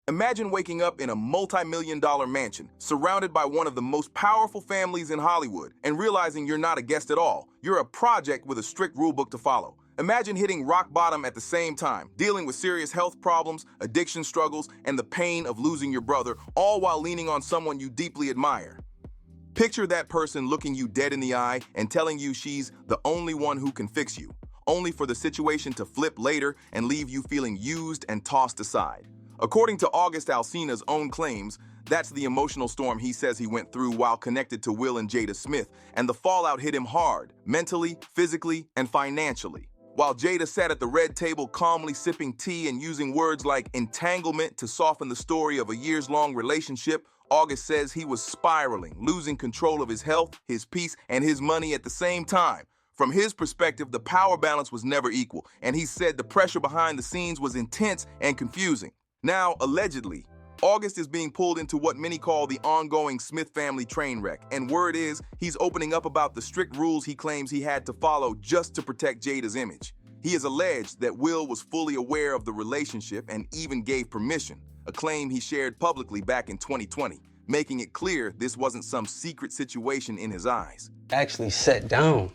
Imagine waking up in a multi-million-dollar mansion, surrounded by one of the most powerful families in Hollywood, and realizing you're not a guest at all. You're a project with a strict rulebook to follow. Imagine hitting rock bottom at the same time, dealing with serious health problems, addiction struggles, and the pain of losing your brother, all while leaning on someone you deeply admire. Picture that person looking you dead in the eye and telling you she's the only one who can fix you, only for the situation to flip later and leave you feeling used and tossed aside. According to August Alsina's own claims, that's the emotional storm he says he went through while connected to Will and Jada Smith, and the fallout hit him hard, mentally, physically, and financially. While Jada sat at the red table calmly sipping tea and using words like entanglement to soften the story of a years-long relationship, August says he was spiraling, losing control of his health, his peace, and his money at the same time. From his perspective, the power balance was never equal, and he said the pressure behind the scenes was intense and confusing. Now, allegedly, August is being pulled into what many call the ongoing Smith family train wreck, and word is he's opening up about the strict rules he claims he had to follow just to protect Jada's image. He has alleged that Will was fully aware of the relationship and even gave permission, a claim he shared publicly back in 2020, making it clear this wasn't some secret situation in his eyes. I actually sat down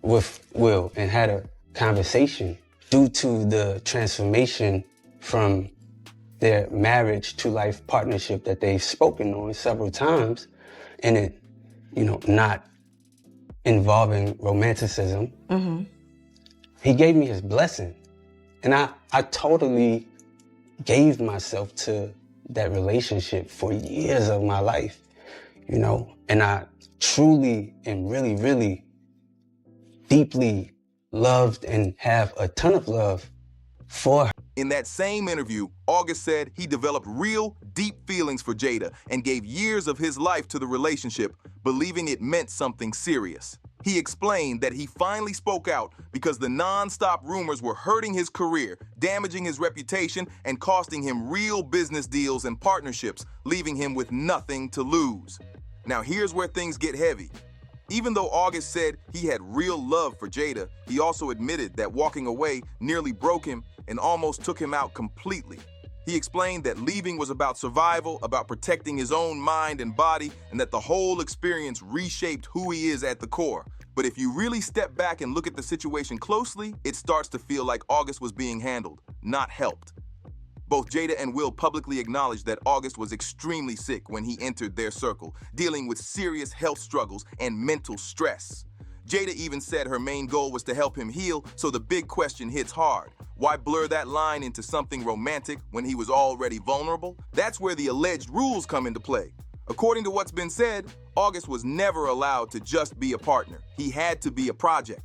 with Will and had a conversation due to the transformation from their marriage to life partnership that they've spoken on several times, and it, not involving romanticism. Mm-hmm. He gave me his blessing, and I totally gave myself to that relationship for years of my life, and I truly and really, really deeply loved and have a ton of love for her. In that same interview, August said he developed real, deep feelings for Jada and gave years of his life to the relationship, believing it meant something serious. He explained that he finally spoke out because the non-stop rumors were hurting his career, damaging his reputation, and costing him real business deals and partnerships, leaving him with nothing to lose. Now here's where things get heavy. Even though August said he had real love for Jada, he also admitted that walking away nearly broke him and almost took him out completely. He explained that leaving was about survival, about protecting his own mind and body, and that the whole experience reshaped who he is at the core. But if you really step back and look at the situation closely, it starts to feel like August was being handled, not helped. Both Jada and Will publicly acknowledged that August was extremely sick when he entered their circle, dealing with serious health struggles and mental stress. Jada even said her main goal was to help him heal, so the big question hits hard. Why blur that line into something romantic when he was already vulnerable? That's where the alleged rules come into play. According to what's been said, August was never allowed to just be a partner. He had to be a project.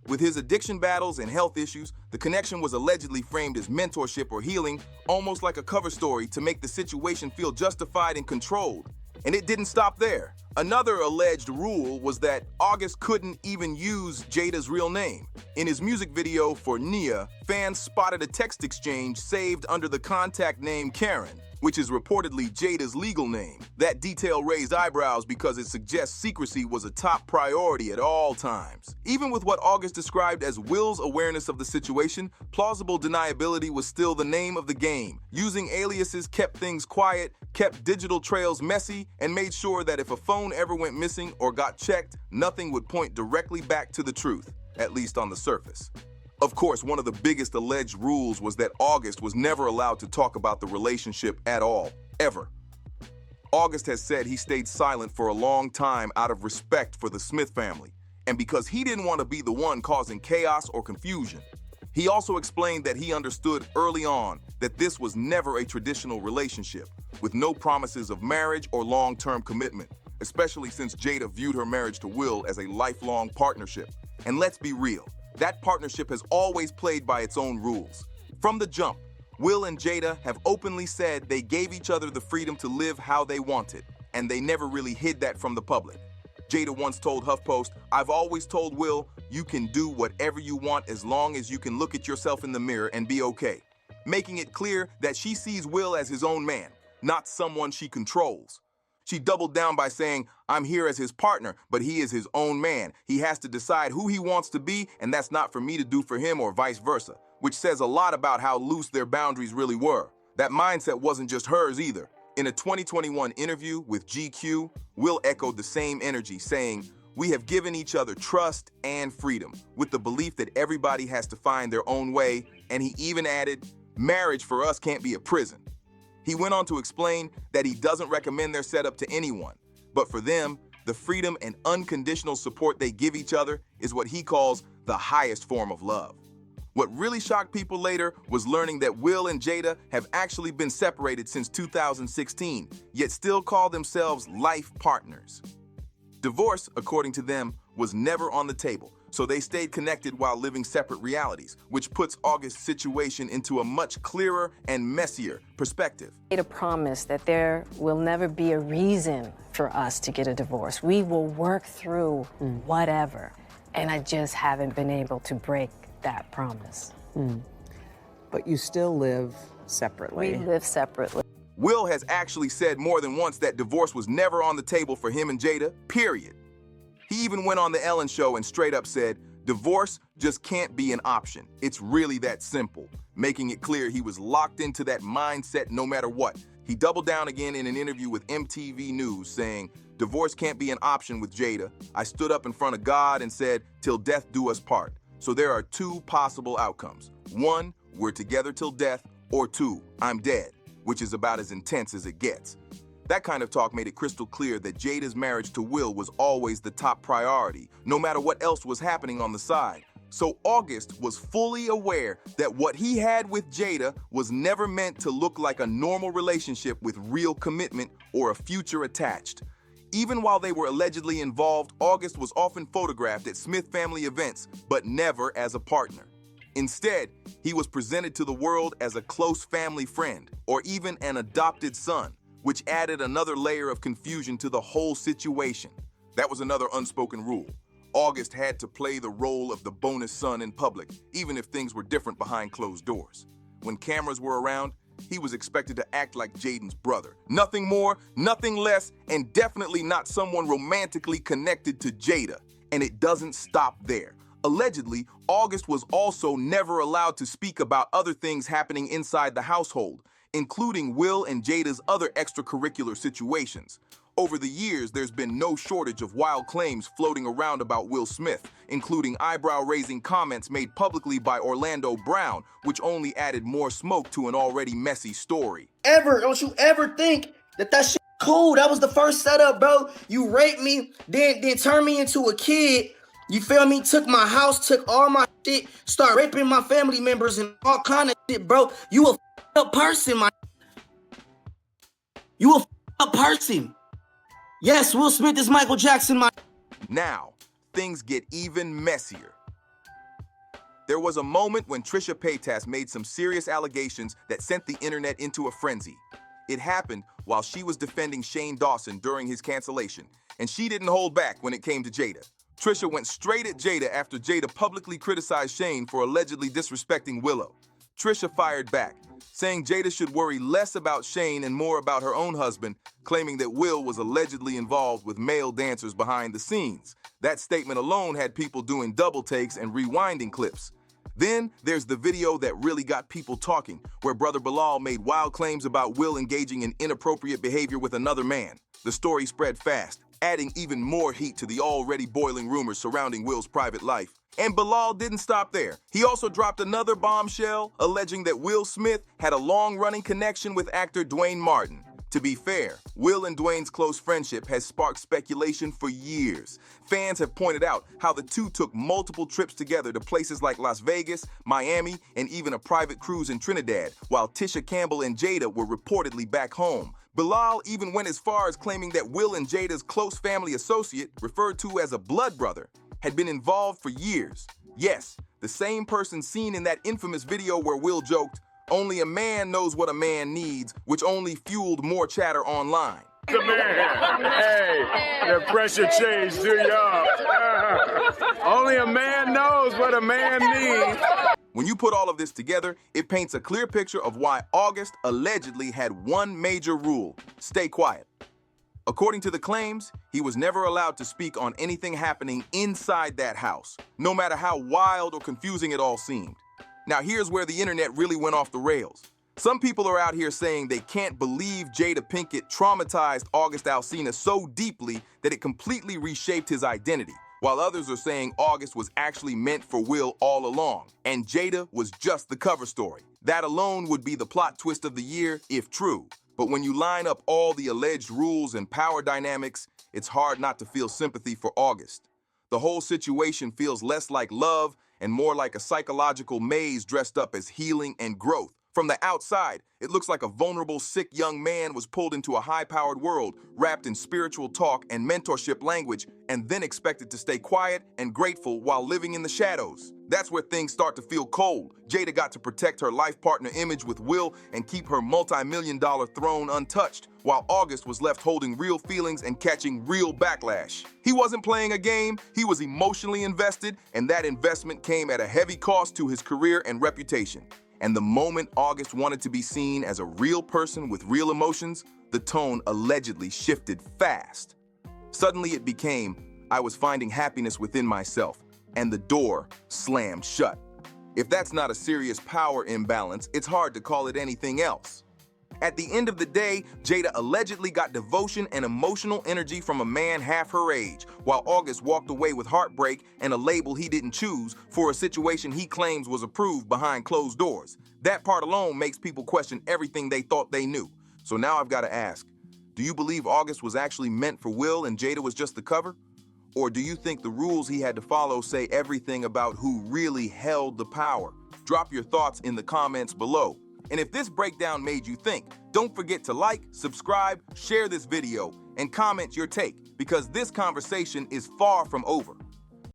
With his addiction battles and health issues, the connection was allegedly framed as mentorship or healing, almost like a cover story to make the situation feel justified and controlled. And it didn't stop there. Another alleged rule was that August couldn't even use Jada's real name. In his music video for Nia, fans spotted a text exchange saved under the contact name Karen, which is reportedly Jada's legal name. That detail raised eyebrows because it suggests secrecy was a top priority at all times. Even with what August described as Will's awareness of the situation, plausible deniability was still the name of the game. Using aliases kept things quiet, kept digital trails messy, and made sure that if a phone ever went missing or got checked, nothing would point directly back to the truth, at least on the surface. Of course, one of the biggest alleged rules was that August was never allowed to talk about the relationship at all, ever. August has said he stayed silent for a long time out of respect for the Smith family, and because he didn't want to be the one causing chaos or confusion. He also explained that he understood early on that this was never a traditional relationship, with no promises of marriage or long-term commitment, especially since Jada viewed her marriage to Will as a lifelong partnership. And let's be real. That partnership has always played by its own rules. From the jump, Will and Jada have openly said they gave each other the freedom to live how they wanted, and they never really hid that from the public. Jada once told HuffPost, "I've always told Will, you can do whatever you want as long as you can look at yourself in the mirror and be okay," making it clear that she sees Will as his own man, not someone she controls. She doubled down by saying, "I'm here as his partner, but he is his own man. He has to decide who he wants to be, and that's not for me to do for him or vice versa," which says a lot about how loose their boundaries really were. That mindset wasn't just hers either. In a 2021 interview with GQ, Will echoed the same energy, saying, "We have given each other trust and freedom, with the belief that everybody has to find their own way," and he even added, "Marriage for us can't be a prison." He went on to explain that he doesn't recommend their setup to anyone, but for them, the freedom and unconditional support they give each other is what he calls the highest form of love. What really shocked people later was learning that Will and Jada have actually been separated since 2016, yet still call themselves life partners. Divorce, according to them, was never on the table, so they stayed connected while living separate realities, which puts August's situation into a much clearer and messier perspective. Made a promise that there will never be a reason for us to get a divorce. We will work through whatever, and I just haven't been able to break that promise. But you still live separately. We live separately. Will has actually said more than once that divorce was never on the table for him and Jada, period. He even went on the Ellen show and straight up said, "Divorce just can't be an option. It's really that simple," making it clear he was locked into that mindset no matter what. He doubled down again in an interview with MTV News, saying, "Divorce can't be an option with Jada. I stood up in front of God and said, 'Till death do us part.' So there are two possible outcomes. One, we're together till death, or two, I'm dead," which is about as intense as it gets. That kind of talk made it crystal clear that Jada's marriage to Will was always the top priority, no matter what else was happening on the side. So August was fully aware that what he had with Jada was never meant to look like a normal relationship with real commitment or a future attached. Even while they were allegedly involved, August was often photographed at Smith family events, but never as a partner. Instead, he was presented to the world as a close family friend, or even an adopted son, which added another layer of confusion to the whole situation. That was another unspoken rule. August had to play the role of the bonus son in public, even if things were different behind closed doors. When cameras were around, he was expected to act like Jaden's brother. Nothing more, nothing less, and definitely not someone romantically connected to Jada. And it doesn't stop there. Allegedly, August was also never allowed to speak about other things happening inside the household, including Will and Jada's other extracurricular situations. Over the years, there's been no shortage of wild claims floating around about Will Smith, including eyebrow-raising comments made publicly by Orlando Brown, which only added more smoke to an already messy story. Don't you ever think that shit cool? That was the first setup, bro. You raped me, then turned me into a kid. You feel me? Took my house, took all my shit, start raping my family members and all kind of shit, bro. You a up person, my. You a up person. Yes, Will Smith is Michael Jackson, my. Now, things get even messier. There was a moment when Trisha Paytas made some serious allegations that sent the internet into a frenzy. It happened while she was defending Shane Dawson during his cancellation, and she didn't hold back when it came to Jada. Trisha went straight at Jada after Jada publicly criticized Shane for allegedly disrespecting Willow. Trisha fired back, saying Jada should worry less about Shane and more about her own husband, claiming that Will was allegedly involved with male dancers behind the scenes. That statement alone had people doing double takes and rewinding clips. Then there's the video that really got people talking, where brother Bilal made wild claims about Will engaging in inappropriate behavior with another man. The story spread fast, adding even more heat to the already boiling rumors surrounding Will's private life. And Bilal didn't stop there. He also dropped another bombshell, alleging that Will Smith had a long-running connection with actor Dwayne Martin. To be fair, Will and Dwayne's close friendship has sparked speculation for years. Fans have pointed out how the two took multiple trips together to places like Las Vegas, Miami, and even a private cruise in Trinidad, while Tisha Campbell and Jada were reportedly back home. Bilal even went as far as claiming that Will and Jada's close family associate, referred to as a blood brother, had been involved for years. Yes, the same person seen in that infamous video where Will joked, "Only a man knows what a man needs," which only fueled more chatter online. The man. Hey, the pressure changed to y'all. Only a man knows what a man needs. When you put all of this together, it paints a clear picture of why August allegedly had one major rule: stay quiet. According to the claims, he was never allowed to speak on anything happening inside that house, no matter how wild or confusing it all seemed. Now here's where the internet really went off the rails. Some people are out here saying they can't believe Jada Pinkett traumatized August Alsina so deeply that it completely reshaped his identity, while others are saying August was actually meant for Will all along, and Jada was just the cover story. That alone would be the plot twist of the year if true. But when you line up all the alleged rules and power dynamics, it's hard not to feel sympathy for August. The whole situation feels less like love and more like a psychological maze dressed up as healing and growth. From the outside, it looks like a vulnerable, sick young man was pulled into a high-powered world, wrapped in spiritual talk and mentorship language, and then expected to stay quiet and grateful while living in the shadows. That's where things start to feel cold. Jada got to protect her life partner image with Will and keep her multi-million-dollar throne untouched, while August was left holding real feelings and catching real backlash. He wasn't playing a game, he was emotionally invested, and that investment came at a heavy cost to his career and reputation. And the moment August wanted to be seen as a real person with real emotions, the tone allegedly shifted fast. Suddenly it became, I was finding happiness within myself, and the door slammed shut. If that's not a serious power imbalance, it's hard to call it anything else. At the end of the day, Jada allegedly got devotion and emotional energy from a man half her age, while August walked away with heartbreak and a label he didn't choose for a situation he claims was approved behind closed doors. That part alone makes people question everything they thought they knew. So now I've got to ask, do you believe August was actually meant for Will and Jada was just the cover? Or do you think the rules he had to follow say everything about who really held the power? Drop your thoughts in the comments below. And if this breakdown made you think, don't forget to like, subscribe, share this video, and comment your take, because this conversation is far from over.